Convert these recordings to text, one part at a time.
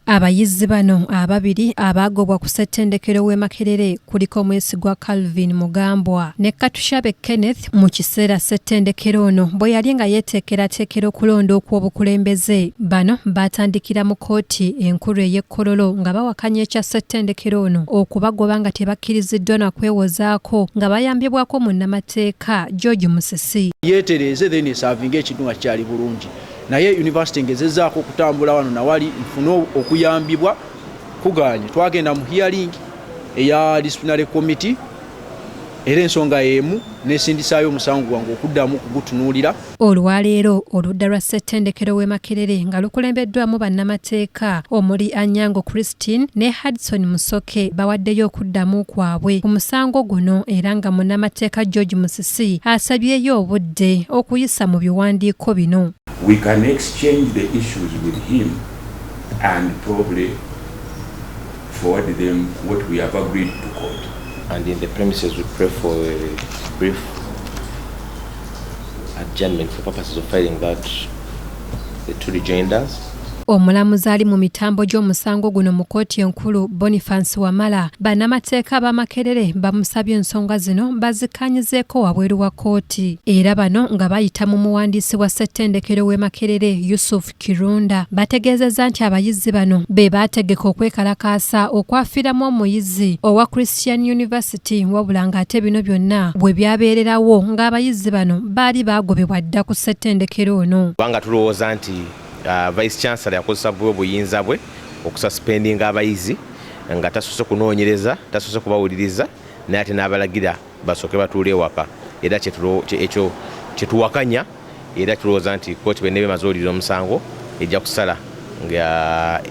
Abayizi bano ababiri abaagobwa ku ssettendekero w'Emakerere kuliko Mwesigwa Calvin Mugambwa ne Katushabe Kenneth mu kiseera ssettendekero ono bwe yali nga yeeteekerateekera okulonda okw'obukulembeze. Bano baatandikira mu kkooti enkulu ey'Ekkololo nga bawakanya ekya ssettendekero ono okubagoba nga tebakkiriziddwa na kwewozaako nga bayambibwako munnamateeka George Musisi. Yeetereeze then esaavinga ekintu nga kyali bulungi. Naye university ngezezzaako okutambula wano nawali nfuna okuyambibwa kuganye twagenda mu hearing eya disciplinary committee era ensonga emu nesindisaayo omusango gwange okuddamu kugutunuulira. Olwaleero oludda lwa ssettendekero w'Emakerere nga lukulembeddwamu bannamateeka omuli Anyango Christine ne Hudson Musoke bawaddeyo okuddamu kwabwe ku musango guno era nga munnamateeka George Musisi asabyeyo obudde okuyisa mu biwandiiko bino. We can exchange the issues with him and probably forward them what we have agreed to court. And in the premises we pray for a brief adjournment for purposes of filing that the two rejoinders. Omulamuzi ali mu mitambo gy'omusango guno mu kkooti enkulu Boniface Wamala bannamateeka b'Amakerere bamusabye ensonga zino bazikkaanyizeeko wabweru wa kkooti era bano nga bayita mu muwandiisi wa ssettendekero w'Emakerere Yusuf Kirunda bategeezezza nti abayizi bano be baategeka okwekalakaasa okwafiiramu omuyizi owa Christian University wabula ng'ate bino byonna bwe byabeererawo ng'abayizi bano baali baagobebwa dda ku ssettendekero ono. Kubanga tulowooza nti Vice Chancellor yakozesa bwe obuyinza bwe okususpendinga abayizi nga tasoose kunoonyereza tasoose kubawuliriza naye ate n'abalagira basooke batuule ewaka era ekyo kyetuwakanya era tulowooza nti kkooti bwe neeba emaze owulira omusango ejja kusala nga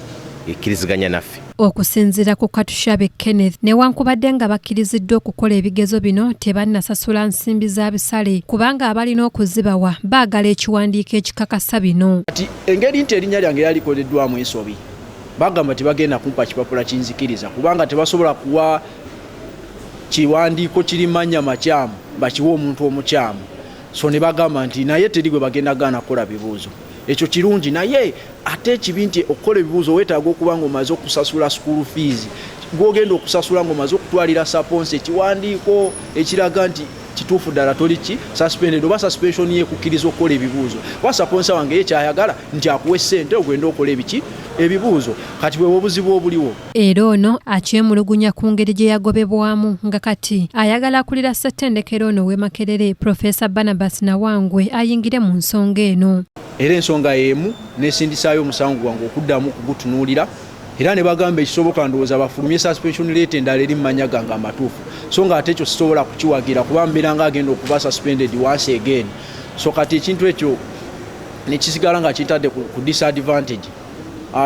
ekkiriziganya naffe. Okusinziira ku Katushabe Kenneth newankubadde nga bakkiriziddwa okukola ebigezo bino tebannasasula nsimbi za bisale kubanga abalina okuzibawa baagala ekiwandiiko ekikakasa bino. Kati engeri nti erinnya lyange lyalikoleddwamu ensobi bagamba tebagenda kumpa kipapula kinzikiriza kubanga tebasobola kuwa kiwandiiko kiri mannya makyamu bakiwa omuntu omukyamu so ne bagamba nti naye teri gwe bagenda gaana kukola bibuuzo. Ekyo kirungi naye ate ekibi nti okukola ebibuuzo weetaaga okuba ng'omaze okusasula school fees gw'ogenda okusasula ng'omaze okutwalira saponsi ekiwandiiko ekiraga nti kituufu ddala toli ki suspended oba suspension yeekukkiriza okukola ebibuuzo oba saponsa wange ye kyayagala nti akuwa essente ogenda okola ebiki ebibuuzo kati bwe obuzibu obuliwo. Era ono akyemulugunya ku ngeri gye yagobebwamu nga kati ayagala akulira ssettendekero ono w'Emakerere Profesa Barnabas Nawangwe ayingire mu nsonga eno. Era ensonga emu nesindisaayo omusango gwange okuddamu kugutunuulira era ne bagamba ekisoboka ndowooza bafulumye suspension rate endala eri mumanya gange amatuufu so nga ate ekyo sisobola kukiwagira kuba mbeera nga agenda okuba suspended once again so kati ekintu ekyo nekisigala nga kitadde ku disadvantage.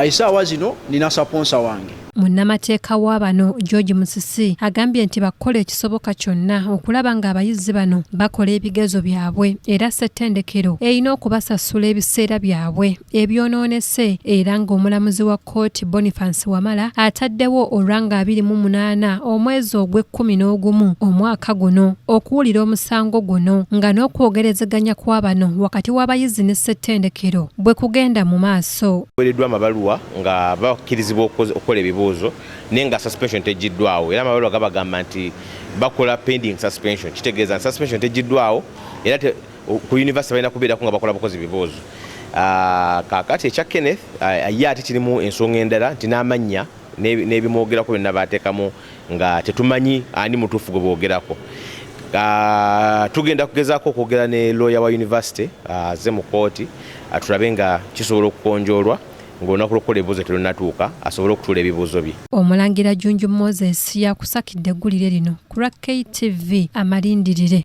Essaawa zino nina saponsa wange. Munnamateeka wa bano George Musisi agambye nti bakola ekisoboka kyonna okulaba ng'abayizi bano bakola ebigezo byabwe era ssettendekero erina okubasasula ebiseera byabwe ebyonoonese era ng'omulamuzi wa kkooti Boniface Wamala ataddewo olwanga 28 omwezi ogw'Ekkumi omwaka guno okuwulira omusango guno nga n'okwogerezeganya kwa bano wakati w'abayizi ne ssettendekero bwe kugenda mu maaso. Weereddwa amabaluwa nga bakkirizibwa okukola ebibuuzo nenga suspension tejiddwawo era amabaluwa gabagamba nti bakola pending suspension kitegeeza nti suspension tejiddwawo era ku university balina kubeerako nga bakola bukozi bibuuzo. Kaakati ekya Kenneth ye ate kirimu ensonga endala nti n'amannya n'ebimwogerako byonna baateekamu nga tetumanyi ani mutuufu gwe boogerako. Tugenda kugezaako okwogera ne lawyer wa university aze mu kkooti tulabe nga kisobola okukonjoolwa ng'olunaku lw'okukola ebibuuzo terunatuuka asobole okutuula ebibuuzo bye. Omulangira Junju Moses yakusakidde eggulire lino ku lwa KTV amalindirire.